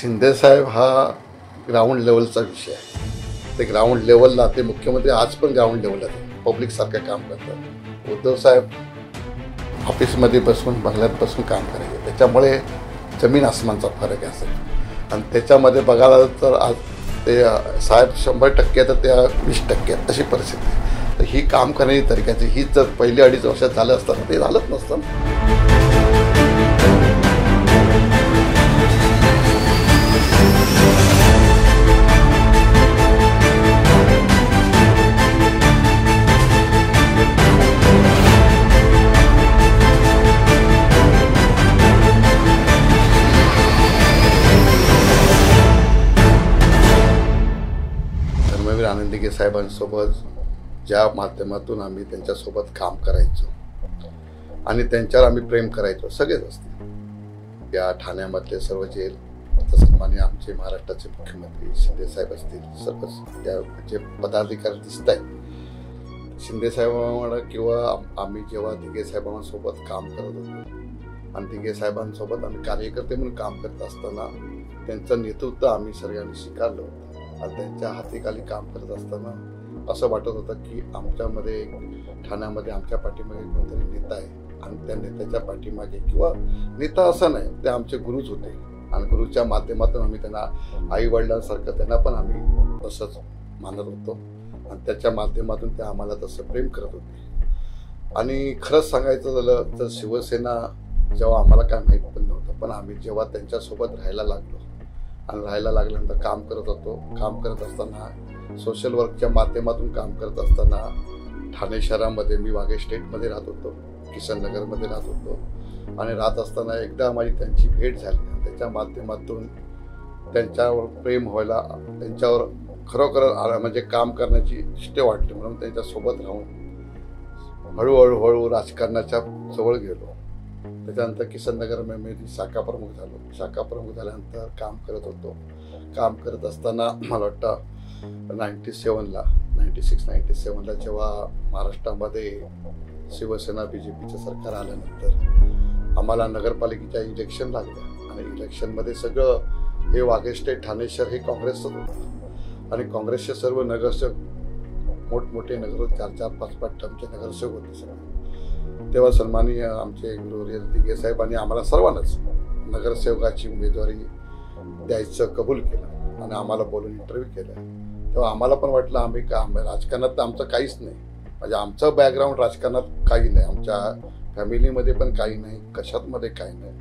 शिंदेसाहेब हा ग्राउंड लेवलचा विषय आहे. ते ग्राउंड लेवलला ते मुख्यमंत्री आज पण ग्राउंड लेवलला पब्लिकसारखं काम करतात. उद्धवसाहेब ऑफिसमध्ये बसून बंगल्यात बसून काम करायचे. त्याच्यामुळे जमीन आसमानचा फरक आहे असेल. आणि त्याच्यामध्ये बघायला तर आज ते साहेब 100% तर त्या 20% अशी परिस्थिती आहे. तर ही काम करण्याची तरीक्याची हीच जर पहिली 2.5 वर्षात झालं असतं तर ते झालंच नसतं. आनंदी साहेबांसोबत ज्या माध्यमातून आम्ही त्यांच्यासोबत काम करायचो आणि त्यांच्यावर आम्ही प्रेम करायचो, सगळेच असतील. या ठाण्यामधले सर्व सन्मान्य आमचे महाराष्ट्राचे मुख्यमंत्री शिंदेसाहेब असतील, सर्वच त्या जे पदाधिकारी दिसत आहेत शिंदेसाहेबांना, किंवा आम्ही जेव्हा दिघे साहेबांसोबत काम करत होतो आणि दिघे साहेबांसोबत आम्ही कार्यकर्ते म्हणून काम करत असताना त्यांचं नेतृत्व आम्ही सगळ्यांनी स्वीकारलं होतं. आणि त्यांच्या हातीखाली काम करत असताना असं वाटत होतं की आमच्यामध्ये ठाण्यामध्ये आमच्या पाठीमागे कोणतरी नेता आहे आणि त्या नेत्याच्या पाठीमागे, किंवा नेता असं नाही, ते आमचे गुरुच होते. आणि गुरुच्या माध्यमातून आम्ही त्यांना आई वडिलांसारखं त्यांना पण आम्ही तसंच मानत होतो आणि त्याच्या माध्यमातून ते आम्हाला तसं प्रेम करत होते. आणि खरंच सांगायचं झालं तर शिवसेना जेव्हा आम्हाला काय माहीत पण नव्हतं, पण आम्ही जेव्हा त्यांच्यासोबत राहायला लागलो आणि राहायला लागल्यानंतर काम करत होतो. काम करत असताना सोशल वर्कच्या माध्यमातून काम करत असताना ठाणे शहरामध्ये मी वाघे स्टेटमध्ये राहत होतो, किशननगरमध्ये राहत होतो. आणि राहत असताना एकदा माझी त्यांची भेट झाली. त्याच्या माध्यमातून त्यांच्यावर प्रेम व्हायला, त्यांच्यावर खरोखर म्हणजे काम करण्याची इष्ट वाटली, म्हणून त्यांच्यासोबत राहून हळूहळू राजकारणाच्या जवळ गेलो. त्याच्यानंतर किशननगरमध्ये मी शाखा प्रमुख झालो. शाखा प्रमुख झाल्यानंतर काम करत होतो. काम करत असताना मला वाटतं 96-97ला जेव्हा महाराष्ट्रामध्ये शिवसेना BJPचं सरकार आल्यानंतर आम्हाला नगरपालिकेच्या इलेक्शन लागल्या आणि इलेक्शनमध्ये सगळं हे वाघे स्टेट ठाणे शहर हे काँग्रेसचंच होतं. आणि काँग्रेसचे सर्व नगरसेवक मोठमोठे नगर 4-5 टर्मचे नगरसेवक होते सगळे. तेव्हा सन्माननीय आमचे गृहवर्य दिघे साहेबांनी आम्हाला सर्वांनाच नगरसेवकाची उमेदवारी द्यायचं कबूल केलं आणि आम्हाला बोलून इंटरव्ह्यू केला. तेव्हा आम्हाला पण वाटलं आम्ही राजकारणात तर आमचं काहीच नाही, म्हणजे आमचं बॅकग्राऊंड राजकारणात काही नाही, आमच्या फॅमिलीमध्ये पण काही नाही, कशातमध्ये काही नाही.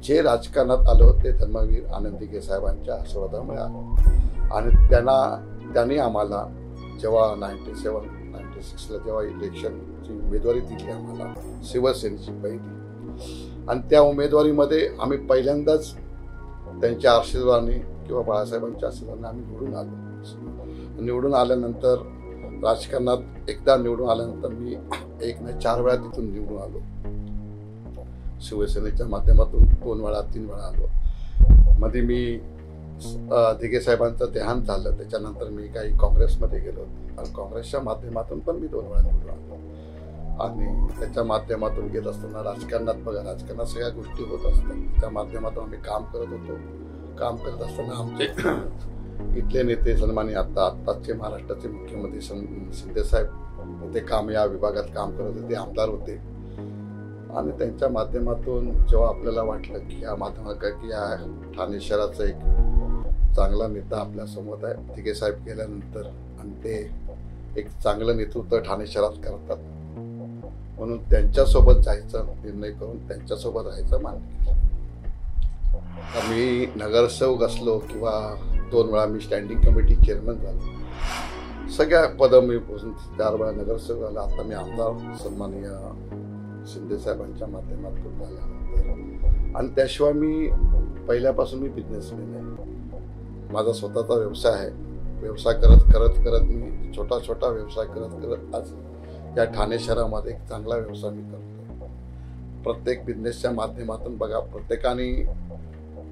जे राजकारणात आलं ते धर्मवीर आनंद दिघे साहेबांच्या आशीर्वादामुळे आलं. आणि त्यांनी आम्हाला जेव्हा 96ला जेव्हा इलेक्शनची उमेदवारी दिली आम्हाला शिवसेनेची पहिली, आणि त्या उमेदवारीमध्ये आम्ही पहिल्यांदाच त्यांच्या आशीर्वादाने किंवा बाळासाहेबांच्या आशीर्वादाने आम्ही निवडून आल्यानंतर राजकारणात एकदा निवडून आल्यानंतर मी 1 नाही 4 वेळा तिथून निवडून आलो. शिवसेनेच्या माध्यमातून 2 वेळा 3 वेळा आलो. मध्ये मी दिघे साहेबांचं देहांत झालं, त्याच्यानंतर मी काही काँग्रेसमध्ये गेलो आणि काँग्रेसच्या माध्यमातून पण मी 2 वेळा निवडून आलो. आणि त्याच्या माध्यमातून गेत असताना राजकारणात बघा, राजकारणात सगळ्या गोष्टी होत असतात. त्या माध्यमातून आम्ही काम करत होतो. काम करत असताना आमचे इथले नेते सन्माननीय आत्ताचे महाराष्ट्राचे मुख्यमंत्री शिंदेसाहेब ते या विभागात काम करत होते, ते आमदार होते. आणि त्यांच्या माध्यमातून जेव्हा आपल्याला वाटलं की या माध्यमात की या ठाणे शहराचा एक चांगला नेता आपल्यासमोर आहे, दिघे साहेब गेल्यानंतर, आणि ते एक चांगलं नेतृत्व ठाणे शहरात करतात, म्हणून त्यांच्यासोबत जायचा निर्णय करून त्यांच्यासोबत राहायचं मान्य केलं. मी नगरसेवक असलो किंवा 2 वेळा मी स्टँडिंग कमिटी चेअरमन झालो, सगळ्या पदं मी 4 वेळा नगरसेवक झालो. आता मी आमदार सन्माननीय शिंदेसाहेबांच्या माध्यमातून झाल्यानंतर, आणि त्याशिवाय मी पहिल्यापासून मी बिझनेसमॅन आहे. माझा स्वतःचा व्यवसाय आहे. व्यवसाय करत मी छोटा व्यवसाय करत आज या ठाणे शहरामध्ये एक चांगला व्यवसाय मी करतो. प्रत्येक बिझनेसच्या माध्यमातून बघा, प्रत्येकाने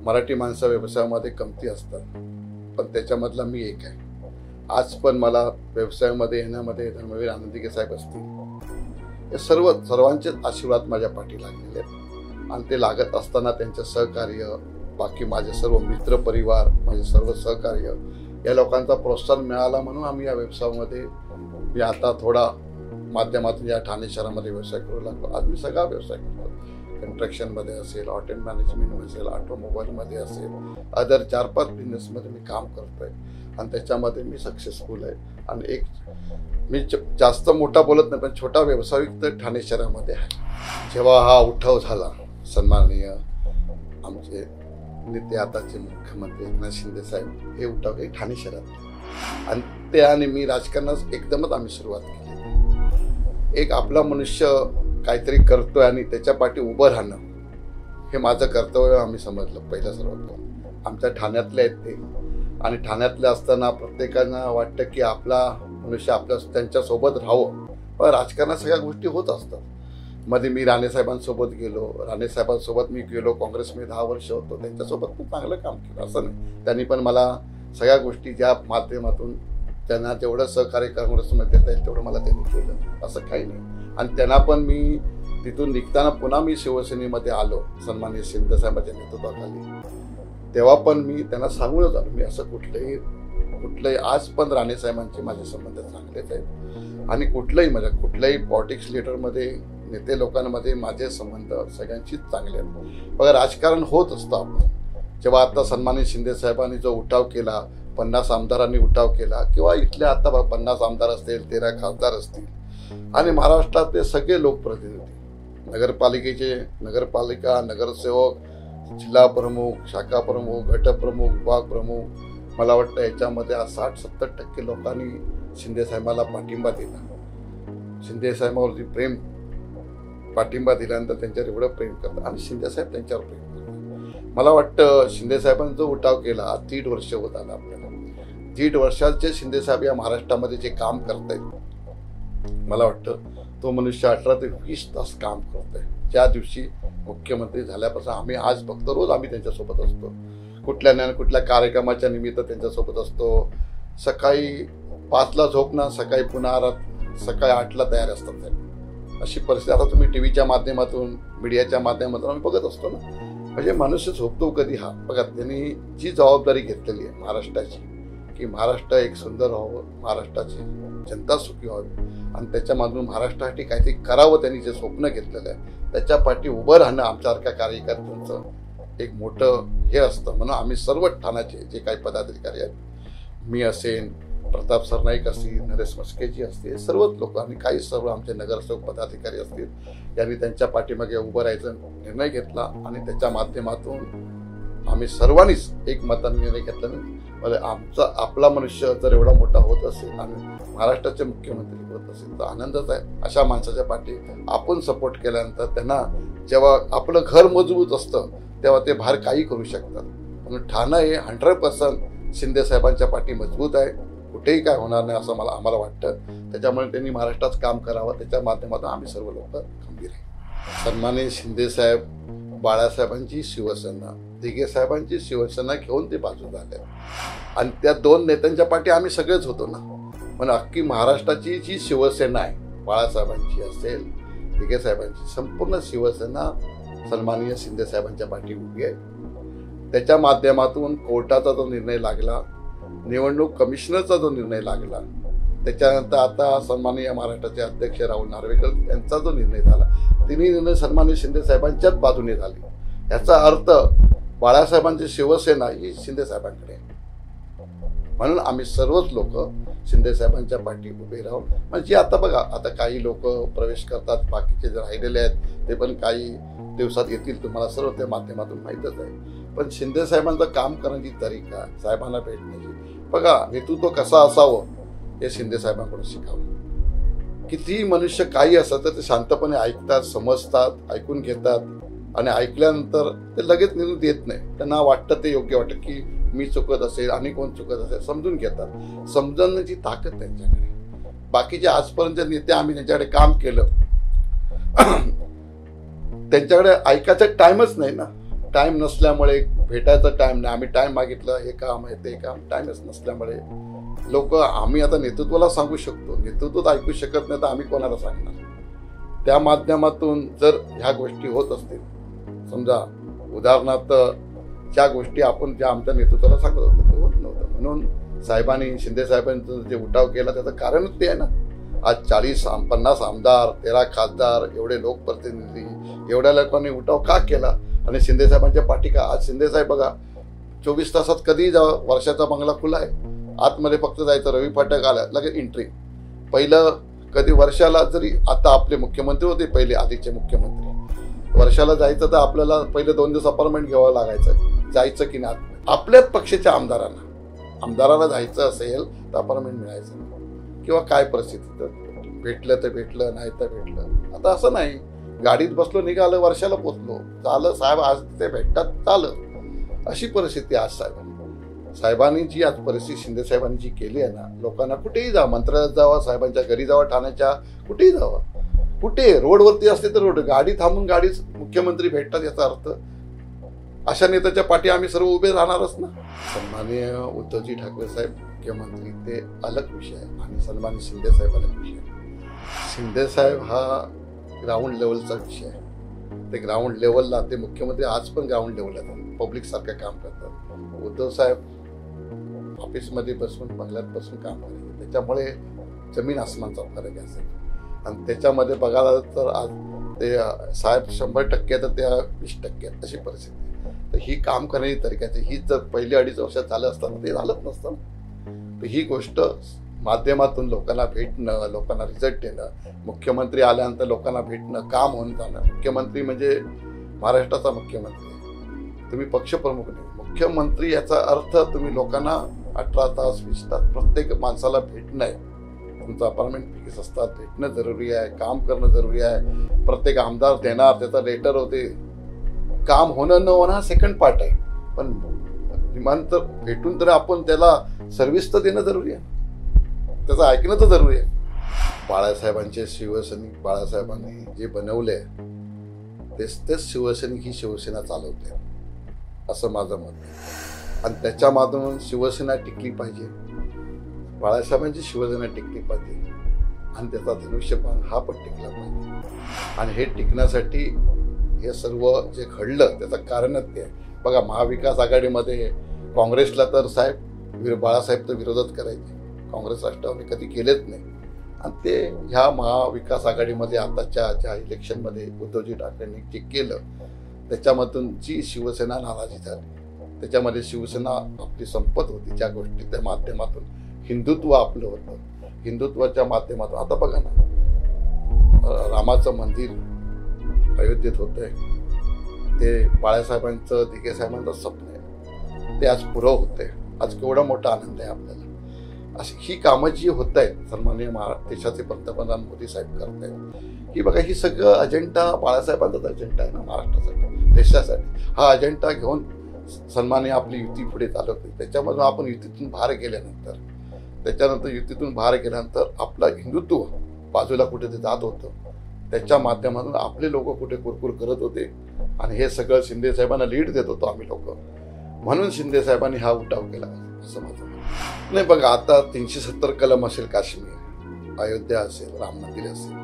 मराठी माणसं व्यवसायामध्ये कमती असतात, पण त्याच्यामधला मी एक आहे. आज पण मला व्यवसायामध्ये येण्यामध्ये धर्मवीर आनंद दिघे साहेब असतील, हे सर्वांचेच आशीर्वाद माझ्या पाठी लागलेले आहेत. आणि ते लागत असताना त्यांचं सहकार्य बाकी माझे सर्व मित्र परिवार, माझे सर्व सहकार्य, या लोकांचा प्रोत्साहन मिळाला म्हणून आम्ही या व्यवसायामध्ये मी आता थोडा माध्यमातून या ठाणे शहरामध्ये व्यवसाय करू लागलो. आज मी सगळा व्यवसाय करतो. कंस्ट्रक्शनमध्ये असेल, हॉटेल मॅनेजमेंट असेल, ऑटोमोबाईलमध्ये असेल, अदर 4-5 बिझनेसमध्ये मी काम करतोय आणि त्याच्यामध्ये मी सक्सेसफुल आहे. आणि एक मी जास्त मोठा बोलत नाही, पण छोटा व्यावसायिक तर ठाणे शहरामध्ये आहे. जेव्हा हा उठाव झाला, सन्माननीय आमचे नेते आताचे मुख्यमंत्री एकनाथ शिंदे साहेब हे उठाव हे ठाणे शहरात, आणि त्याने मी राजकारणास एकदमच आम्ही सुरुवात केली. एक आपला मनुष्य काहीतरी करतोय आणि त्याच्या पाठी उभं राहणं हे माझं कर्तव्य आम्ही समजलं. पहिलं सर्वात आमच्या ठाण्यातले आहेत ते, आणि ठाण्यातले असताना प्रत्येकांना वाटतं की आपला मनुष्य आपल्या त्यांच्यासोबत राहावं. पण राजकारणात सगळ्या गोष्टी होत असतात. मध्ये मी राणेसाहेबांसोबत गेलो, राणेसाहेबांसोबत मी गेलो, काँग्रेसमध्ये 10 वर्ष होतो, त्यांच्यासोबत खूप चांगलं काम केलं असं नाही. त्यांनी पण मला सगळ्या गोष्टी ज्या माध्यमातून त्यांना जेवढं सहकार्य काँग्रेसमध्ये देता येईल तेवढं मला त्यांनी केलं, असं काही नाही. आणि त्यांना पण मी तिथून निघताना पुन्हा मी शिवसेनेमध्ये आलो सन्माननीय शिंदे साहेबांच्या नेतृत्वाखाली. तेव्हा पण मी त्यांना सांगूनच आलो, मी असं कुठलंही आज पण राणेसाहेबांचे माझे संबंध चांगलेच आहेत, आणि कुठल्याही पॉलिटिक्स लीडरमध्ये, नेते लोकांमध्ये माझे संबंध सगळ्यांचीच चांगले आहेत. बघा, राजकारण होत असतं आपण. जेव्हा आता सन्माननीय शिंदे साहेबांनी जो उठाव केला, 50 आमदारांनी उठाव केला, किंवा इथले आता 50 आमदार असतील, 13 खासदार असतील, आणि महाराष्ट्रातले सगळे लोकप्रतिनिधी, नगरपालिका, नगरसेवक, जिल्हा प्रमुख, शाखा प्रमुख, गटप्रमुख, विभाग प्रमुख, मला वाटतं याच्यामध्ये 60-70% लोकांनी शिंदे साहेबांना पाठिंबा दिला. शिंदे साहेबांवरती पाठिंबा दिल्यानंतर त्यांच्यावर एवढं प्रेम करतात, आणि शिंदे साहेब त्यांच्यावर प्रेम करतात. मला वाटतं शिंदे साहेबांनी जो उठाव केला, 1.5 वर्ष होत आला आपल्याला. 1.5 वर्षाचे शिंदे साहेब या महाराष्ट्रामध्ये जे काम करतायत, मला वाटतं तो मनुष्य 18 ते 20 तास काम करतोय. ज्या दिवशी मुख्यमंत्री झाल्यापासून आम्ही आज बघतो, रोज आम्ही त्यांच्यासोबत असतो. कुठल्या कार्यक्रमाच्या निमित्त त्यांच्यासोबत असतो. सकाळी 5ला झोपणं, सकाळी पुन्हा सकाळी 8ला तयार असतात. अशी परिस्थिती आता तुम्ही टीव्हीच्या माध्यमातून, मीडियाच्या माध्यमातून आम्ही बघत असतो ना. म्हणजे मनुष्य झोपतो कधी? हा बघा, त्यांनी जी जबाबदारी घेतलेली आहे महाराष्ट्राची, की महाराष्ट्र एक सुंदर व्हावं, महाराष्ट्राची जनता सुखी व्हावी, आणि त्याच्यामधून महाराष्ट्रासाठी काहीतरी करावं, त्यांनी जे स्वप्न घेतलेलं आहे त्याच्या पाठी उभं राहणं आमच्यासारख्या कार्यकर्त्यांचं एक मोठं हे असतं. म्हणून आम्ही सर्व ठाण्याचे जे काही पदाधिकारी आहेत, मी असेल, प्रताप सरनाईक असतील, नरेश मस्केजी असतील, सर्वच लोक, आणि काही सर्व आमचे नगरसेवक पदाधिकारी असतील, यांनी त्यांच्या पाठीमागे उभं राहायचा निर्णय घेतला, आणि त्याच्या माध्यमातून आम्ही सर्वांनीच एक मताने निर्णय घेतला. म्हणजे आपला मनुष्य जर एवढा मोठा होत असेल आणि महाराष्ट्राचे मुख्यमंत्री होत असेल तर आनंदच आहे. अशा माणसाच्या पाठी आपण सपोर्ट केल्यानंतर त्यांना जेव्हा आपलं घर मजबूत असतं तेव्हा ते बाहेर काही करू शकतात. म्हणून ठाणं हे 100% शिंदे साहेबांच्या पाठी मजबूत आहे. कुठेही काय होणार नाही असं आम्हाला वाटतं. त्याच्यामुळे त्यांनी महाराष्ट्रात काम करावं, त्याच्या माध्यमातून आम्ही सर्व लोक खंबीर आहे. सन्माननीय शिंदे साहेब, बाळासाहेबांची शिवसेना, दिघे साहेबांची शिवसेना घेऊन ते बाजू झाले, आणि त्या 2 नेत्यांच्या पाठी आम्ही सगळेच होतो ना. पण अख्खी महाराष्ट्राची जी शिवसेना आहे, बाळासाहेबांची असेल, दिघे साहेबांची, संपूर्ण शिवसेना सन्माननीय शिंदे साहेबांच्या पाठी उभी आहे. त्याच्या माध्यमातून कोर्टाचा जो निर्णय लागला, निवडणूक कमिशनरचा जो निर्णय लागला, त्याच्यानंतर आता सन्माननीय महाराष्ट्राचे अध्यक्ष राहुल नार्वेकर यांचा जो निर्णय झाला, तिन्ही निर्णय सन्माननीय शिंदे साहेबांच्याच बाजूने झाले. याचा अर्थ बाळासाहेबांची शिवसेना ही शिंदे साहेबांकडे आहे. म्हणून आम्ही सर्वच लोक शिंदे साहेबांच्या पाठी उभे राहून, म्हणजे आता बघा, आता काही लोक प्रवेश करतात, बाकीचे जे राहिलेले आहेत ते पण काही दिवसात येतील, तुम्हाला सर्व त्या माध्यमातून माहीतच आहे. पण शिंदे साहेबांचं काम करण्याची तरीका, साहेबांना भेटण्याची, बघा, नेतृत्व कसं असावं हे शिंदे साहेबांकडून शिकावं. कितीही मनुष्य काही असतं तर ते शांतपणे ऐकतात, समजतात, ऐकून घेतात, आणि ऐकल्यानंतर ते लगेच निर्णय देत नाही. त्यांना वाटतं, ते योग्य वाटतं की मी चुकत असेल आणि कोण चुकत असेल, समजून घेतात. समजण्याची ताकद त्यांच्याकडे. बाकीचे आजपर्यंत नेते आम्ही त्यांच्याकडे काम केलं, त्यांच्याकडे ऐकायचा टाइमच नाही ना. टाइम नसल्यामुळे, भेटायचा टाइम नाही. आम्ही टाइम मागितलं, हे काम आहे ते काम, टाइमच नसल्यामुळे लोक, आम्ही आता नेतृत्वाला सांगू शकतो, नेतृत्व ऐकू शकत नाही तर आम्ही कोणाला सांगणार. त्या माध्यमातून जर ह्या गोष्टी होत असतील, समजा उदाहरणार्थ ज्या गोष्टी आपण ज्या आमच्या नेतृत्वाला सांगत होतो ते होत नव्हतं. म्हणून साहेबांनी, शिंदे साहेबांचं जे उठाव केला त्याचं कारणच ते आहे ना. आज 40-50 आमदार, 13 खासदार, एवढे लोकप्रतिनिधी, एवढ्या लोकांनी उठाव का केला आणि शिंदे साहेबांच्या पाठी का? आज शिंदे साहेब बघा 24 तासात कधीही जा, वर्षाचा बंगला खुला आहे, आतमध्ये फक्त जायचं, रवी फाटक आला लगेच एंट्री. पहिलं कधी वर्षाला जरी, आता आपले मुख्यमंत्री होते पहिले आधीचे मुख्यमंत्री, वर्षाला जायचं तर आपल्याला पहिले 2 दिवस अपॉइंटमेंट घ्यावं लागायचं, जायचं की नाही. आपल्याच पक्षाच्या आमदाराला जायचं असेल तर अपॉइंटमेंट मिळायचं किंवा काय परिस्थिती, तर भेटलं तर भेटलं, नाही तर भेटलं. आता असं नाही, गाडीत बसलो, निघालं, वर्षाला पोचलो, झालं साहेब, आज ते भेटतात, झालं. अशी परिस्थिती आज साहेबांनी जी आज परिस्थिती शिंदे साहेबांनी जी केली आहे ना, लोकांना कुठेही जा, मंत्रालयात जावा, साहेबांच्या घरी जावा, ठाण्याच्या कुठेही जावा, कुठे रोडवरती असते तर रोड, गाडी थांबून गाडीच मुख्यमंत्री भेटतात, याचा अर्थ अशा नेत्याच्या पाठी आम्ही सर्व उभे राहणारच ना. सन्माननीय उद्धवजी ठाकरे साहेब मुख्यमंत्री ते अलग विषय आहे आणि सन्माननीय शिंदे साहेब अलग विषय आहे. शिंदे साहेब हा ग्राउंड लेवलचा विषय आहे. ते ग्राउंड लेवलला, ते मुख्यमंत्री आज पण ग्राउंड लेवलला पब्लिक सारखं काम करतात. उद्धव साहेब ऑफिसमध्ये बसून, बंगल्यात बसून काम करतात. त्याच्यामुळे जमीन आसमानचा फरक आहे साहेब. आणि त्याच्यामध्ये बघायला तर आज ते साहेब 100% तर त्या 20% अशी परिस्थिती. तर ही काम करण्याची तरीक्याची, ही जर पहिली 2.5 वर्षात झालं असतं ते झालंच नसतं. तर ही गोष्ट माध्यमातून लोकांना भेटणं, लोकांना रिझल्ट देणं, मुख्यमंत्री आल्यानंतर लोकांना भेटणं, काम होऊन जाणं. मुख्यमंत्री म्हणजे महाराष्ट्राचा मुख्यमंत्री, तुम्ही पक्षप्रमुख नाही, मुख्यमंत्री याचा अर्थ तुम्ही लोकांना 18 तास 20 तास प्रत्येक माणसाला भेटणं आहे. तुमचं अपॉइंटमेंट फिक्स असतात, भेटणं जरुरी आहे, काम करणं जरुरी आहे. प्रत्येक आमदार देणार, त्याचा लेटर होते, काम होणं न होणं हा सेकंड पार्ट आहे, पण निमांतर भेटून तर आपण त्याला सर्व्हिस तर देणं जरुरी आहे, त्याचं ऐकणं तर जरुरी आहे. बाळासाहेबांचे शिवसैनिक, बाळासाहेबांनी जे बनवले तेच शिवसैनिक ही शिवसेना चालवते असं माझं मत आहे. आणि त्याच्या माध्यमातून शिवसेना टिकली पाहिजे, बाळासाहेबांची शिवसेना टिकली पाहिजे आणि त्याचा धनुष्यबाण हा पण टिकला पाहिजे. आणि हे टिकण्यासाठी हे सर्व जे घडलं त्याचं कारणच ते आहे. बघा, महाविकास आघाडीमध्ये काँग्रेसला तर साहेब, बाळासाहेब तर विरोधात करायचे, काँग्रेस राष्ट्रवादी कधी केलेच नाही. आणि ते ह्या महाविकास आघाडीमध्ये आताच्या ज्या इलेक्शनमध्ये उद्धवजी ठाकरेंनी जे केलं त्याच्यामधून जी शिवसेना नाराजी झाली, त्याच्यामध्ये शिवसेना आपली संपत होती, ज्या गोष्टी त्या माध्यमातून हिंदुत्व आपलं होतं, हिंदुत्वाच्या माध्यमातून. आता बघा ना, रामाचं मंदिर अयोध्येत होतंय, ते बाळासाहेबांचं, दिघे साहेबांचं स्वप्न आहे, ते आज पुरं होतंय. आज केवढा मोठा आनंद आहे आपल्याला. अशी ही कामं जी होत आहेत, सन्माननीय देशाचे पंतप्रधान मोदी साहेब करत आहेत, ही बघा, ही सगळं अजेंडा बाळासाहेबांचाच अजेंडा आहे ना, महाराष्ट्रासाठी, देशासाठी. हा अजेंडा घेऊन सन्माननीय आपली युती पुढे चालवते. त्याच्यामधून आपण युतीतून बाहेर गेल्यानंतर आपला हिंदुत्व बाजूला कुठे ते जात होतं, त्याच्या माध्यमातून आपले लोक कुठे कुरकुर करत होते आणि हे सगळं शिंदे साहेबांना लीड देत होतो आम्ही लोक. म्हणून शिंदे साहेबांनी हा उठाव केला असं माझं नाही. बघा, आता 370 कलम असेल, काश्मीर, अयोध्या असेल, राम मंदिर असेल,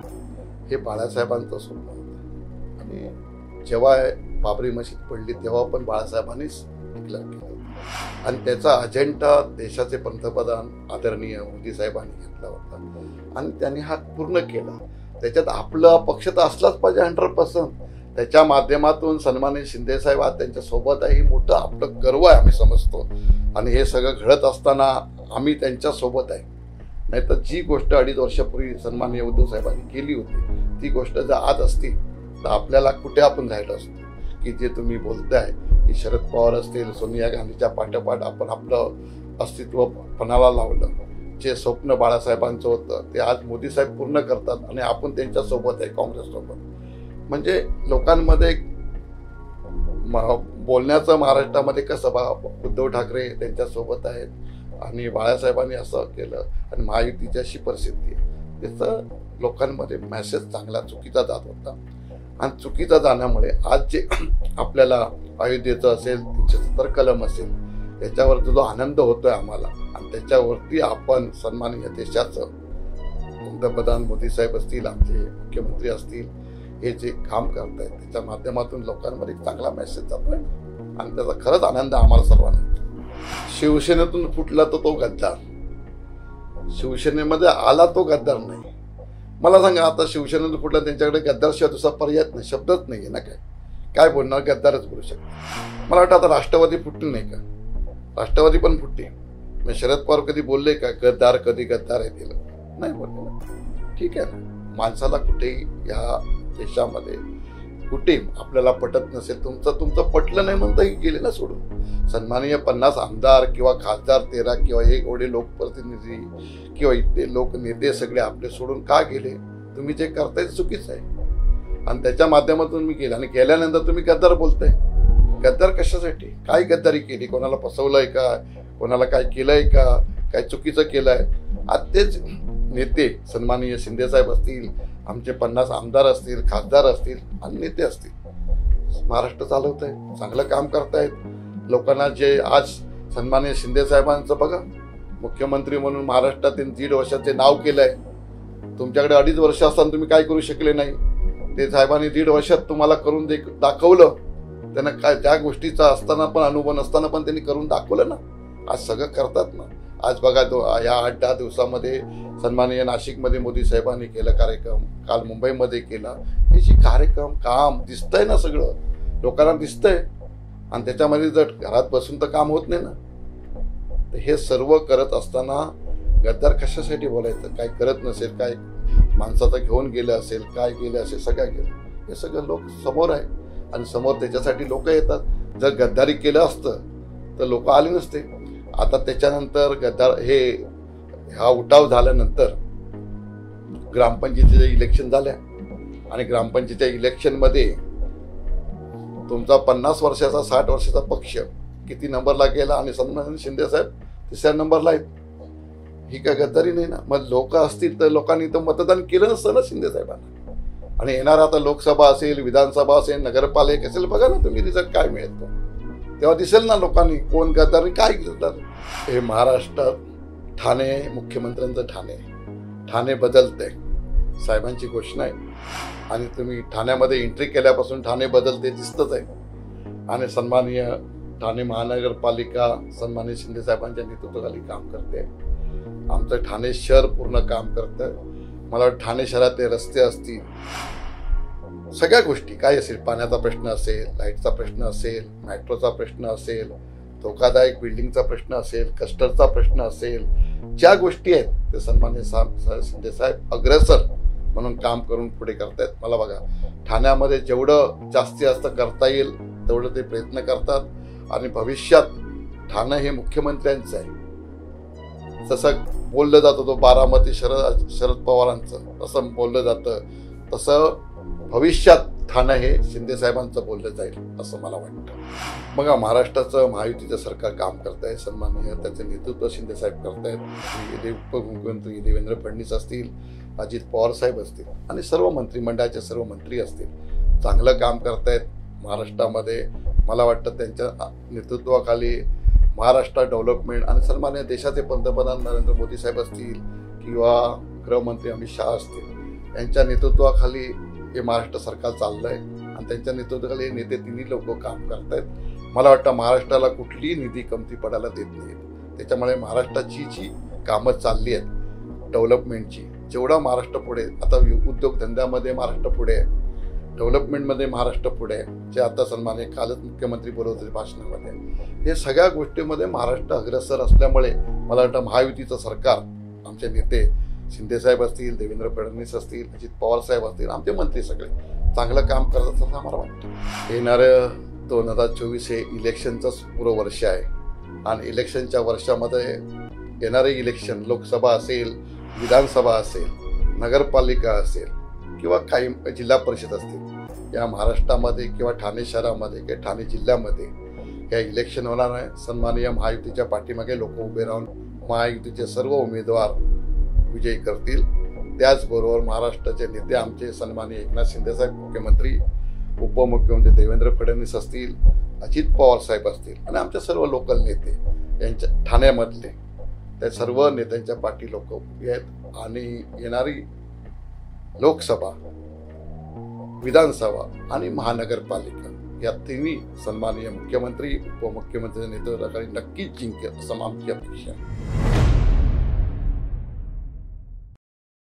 हे बाळासाहेबांचं स्वप्न होतं. आणि जेव्हा बाबरी मशीद पडली तेव्हा पण बाळासाहेबांनीच डिक्लेअर केलं होतं आणि त्याचा अजेंडा देशाचे पंतप्रधान आदरणीय मोदी साहेबांनी घेतला होता आणि त्यांनी हा पूर्ण केला. त्याच्यात आपला पक्ष तर असलाच पाहिजे 100%. त्याच्या माध्यमातून सन्माननीय शिंदे साहेब आज त्यांच्या सोबत आहे, ही मोठं आपलं गर्व आहे आम्ही समजतो. आणि हे सगळं घडत असताना आम्ही त्यांच्या सोबत आहे. नाहीतर जी गोष्ट 2.5 वर्षापूर्वी सन्माननीय उद्धव साहेबांनी केली होती ती गोष्ट जर आज असती तर आपल्याला कुठे आपण राहिलो असतो. की जे तुम्ही बोलताय की शरद पवार असतील, सोनिया गांधीच्या पाठोपाठ आपण आपलं अस्तित्व पणाला लावलं, जे स्वप्न बाळासाहेबांचं होतं ते आज मोदी साहेब पूर्ण करतात आणि आपण त्यांच्या सोबत आहे, काँग्रेस सोबत. म्हणजे लोकांमध्ये बोलण्याचं महाराष्ट्रामध्ये कसं बा, उद्धव ठाकरे त्यांच्या सोबत आहेत आणि बाळासाहेबांनी असं केलं आणि महायुतीची अशी परिस्थिती आहे, त्याचं लोकांमध्ये मेसेज चांगला चुकीचा जात होता. आणि चुकीचा जाण्यामुळे आज जे आपल्याला अयोध्येचं असेल, 370 कलम असेल, त्याच्यावरचा जो आनंद होतोय आम्हाला आणि त्याच्यावरती आपण सन्माननीय देशाचं पंतप्रधान मोदी साहेब असतील, आमचे मुख्यमंत्री असतील, हे जे काम करतायत त्याच्या माध्यमातून लोकांमध्ये चांगला मेसेज जातोय. आणि त्याचा खरंच आनंद आम्हाला सर्वांना. शिवसेनेतून फुटला तर तो गद्दार, शिवसेनेमध्ये आला तो गद्दार नाही. मला सांगा, आता शिवसेनेतून फुटला, त्यांच्याकडे गद्दारशिवाय दुसरा पर्याय नाही, शब्दच नाही आहे ना. काय बोलणार, गद्दारच बोलू शकतो. मला वाटतं आता राष्ट्रवादी फुटली नाही का, राष्ट्रवादी पण फुटली. मग शरद पवार कधी बोलले का गद्दार, कधी गद्दार आहे तिला नाही बोलले ना. ठीक आहे ना, माणसाला कुठेही या देशामध्ये कुठे आपल्याला पटत नसेल, तुमचं पटलं नाही म्हणता गेले ना सोडून. सन्माननीय 50 आमदार किंवा खासदार 13 किंवा हे एवढे लोकप्रतिनिधी किंवा इथले लोक नेते सगळे आपले सोडून का गेले? तुम्ही जे करताय चुकीचं आहे आणि त्याच्या माध्यमातून मी केलं आणि केल्यानंतर तुम्ही गद्दार बोलताय. गद्दार कशासाठी? काय गद्दारी केली? कोणाला फसवलंय का? कोणाला काय केलंय का? काय चुकीचं केलंय? आज तेच नेते सन्माननीय शिंदेसाहेब असतील, आमचे 50 आमदार असतील, खासदार असतील आणि नेते असतील, महाराष्ट्र चालवत आहे, चांगलं काम करतायत. लोकांना जे आज सन्माननीय शिंदेसाहेबांचं बघा, मुख्यमंत्री म्हणून महाराष्ट्रात 1.5 वर्षाचे नाव केलंय. तुमच्याकडे 2.5 वर्ष असताना तुम्ही काय करू शकले नाही? ते साहेबांनी 1.5 वर्षात तुम्हाला करून दाखवलं. त्यांना काय त्या गोष्टीचा असताना पण अनुभव नसताना पण त्यांनी करून दाखवलं ना. आज सगळं करतात ना. आज बघा या 8-10 दिवसामध्ये सन्माननीय नाशिकमध्ये मोदी साहेबांनी केलं कार्यक्रम, काल मुंबईमध्ये केला. हे जी कार्यक्रम काम दिसतंय ना, सगळं लोकांना दिसतंय आणि त्याच्यामध्ये जर घरात बसून तर काम होत नाही ना. तर हे सर्व करत असताना गद्दार कशासाठी बोलायचं? काय करत नसेल, काय माणसाचं घेऊन गेलं असेल, काय गेलं असेल, सगळं गेलं. हे सगळं लोक समोर आहे आणि समोर त्याच्यासाठी लोक येतात. जर गद्दारी केलं असतं तर लोक आले नसते. आता त्याच्यानंतर गद्दार हा उठाव झाल्यानंतर ग्रामपंचायतीचे इलेक्शन झाल्या आणि ग्रामपंचायतीच्या इलेक्शनमध्ये तुमचा 50 वर्षाचा 60 वर्षाचा पक्ष किती नंबरला गेला आणि सन्माननीय शिंदेसाहेब 3ऱ्या नंबरला आहेत. ही काय गद्दारी नाही ना? मग लोक असतील तर लोकांनी तर मतदान केलं नसतं ना शिंदेसाहेबांना. आणि येणार आता लोकसभा असेल, विधानसभा असेल, नगरपालिका असेल, बघा ना तुम्ही रिझल्ट काय मिळतो तेव्हा दिसेल ना लोकांनी कोण गद्दार काय गद्दार. हे महाराष्ट्रात ठाणे, मुख्यमंत्र्यांचं ठाणे बदलतंय, साहेबांची घोषणा आहे. आणि तुम्ही ठाण्यामध्ये एंट्री केल्यापासून ठाणे बदलते दिसतच आहे. आणि सन्माननीय ठाणे महानगरपालिका सन्माननीय शिंदे साहेबांच्या नेतृत्वाखाली काम करते. आमचं ठाणे शहर पूर्ण काम करतं. मला वाटतं ठाणे शहरातले रस्ते असतील, सगळ्या गोष्टी काय असेल, पाण्याचा प्रश्न असेल, लाईटचा प्रश्न असेल, मेट्रोचा प्रश्न असेल, धोकादायक बिल्डिंगचा प्रश्न असेल, कस्टरचा प्रश्न असेल, ज्या गोष्टी आहेत ते सन्माननीय शिंदे साहेब अग्रेसर म्हणून काम करून पुढे करतायत. मला बघा, ठाण्यामध्ये जेवढं जास्त करता येईल तेवढं ते प्रयत्न करतात आणि भविष्यात ठाणे हे मुख्यमंत्र्यांचं आहे. जसं बोललं जातं तो बारामती शरद पवारांचं, तसं बोललं जातं, तसं भविष्यात ठाणे हे शिंदे साहेबांचं बोललं जाईल असं मला वाटतं. बघा, महाराष्ट्राचं महायुतीचं सरकार काम करत आहे. सन्माननीय त्याचं नेतृत्व शिंदे साहेब करतायत. उपमुख्यमंत्री देवेंद्र फडणवीस असतील, अजित पवार साहेब असतील आणि सर्व मंत्रिमंडळाचे सर्व मंत्री असतील, चांगलं काम करतायत महाराष्ट्रामध्ये. मला वाटतं त्यांच्या नेतृत्वाखाली महाराष्ट्र डेव्हलपमेंट आणि सन्माननीय देशाचे पंतप्रधान नरेंद्र मोदी साहेब असतील किंवा गृहमंत्री अमित शहा असतील, यांच्या नेतृत्वाखाली हे महाराष्ट्र सरकार चाललंय आणि त्यांच्या नेतृत्वाखाली हे नेते तिन्ही लोक काम करतायत. मला वाटतं महाराष्ट्राला कुठलीही निधी कमती पडायला देत नाहीत. त्याच्यामुळे महाराष्ट्राची जी कामं चालली आहेत डेव्हलपमेंटची, जेवढा महाराष्ट्र पुढे, आता उद्योगधंद्यामध्ये महाराष्ट्र पुढे आहे, डेव्हलपमेंटमध्ये महाराष्ट्र पुढे आहे, जे आता सन्माननीय कालच मुख्यमंत्री बोलत होते भाषणामध्ये. हे सगळ्या गोष्टीमध्ये महाराष्ट्र अग्रेसर असल्यामुळे मला वाटतं महायुतीचं सरकार, आमचे नेते शिंदेसाहेब असतील, देवेंद्र फडणवीस असतील, अजित पवार साहेब असतील, आमचे मंत्री सगळे चांगलं काम करत असं आम्हाला वाटतं. येणारं 2024 हे इलेक्शनचंच पुरं वर्ष आहे आणि इलेक्शनच्या वर्षामध्ये येणारे इलेक्शन, लोकसभा असेल, विधानसभा असेल, नगरपालिका असेल किंवा काही जिल्हा परिषद असतील, या महाराष्ट्रामध्ये किंवा ठाणे शहरामध्ये किंवा ठाणे जिल्ह्यामध्ये या इलेक्शन होणार आहे. सन्माननीय महायुतीच्या पाठीमागे लोक उभे राहून महायुतीचे सर्व उमेदवार विजयी करतील. त्याचबरोबर महाराष्ट्राचे नेते आमचे सन्माननीय एकनाथ शिंदेसाहेब मुख्यमंत्री, उपमुख्यमंत्री देवेंद्र फडणवीस असतील, अजित पवार साहेब असतील आणि आमचे सर्व लोकल नेते यांच्या ठाण्यामधले त्या सर्व नेत्यांच्या पाठी लोक उभी आहेत. आणि येणारी लोकसभा, विधानसभा आणि महानगरपालिका या तिन्ही सन्माननीय मुख्यमंत्री उपमुख्यमंत्री नेतृत्वाखाली नक्कीच जिंकेल असं आमची अपेक्षा आहे.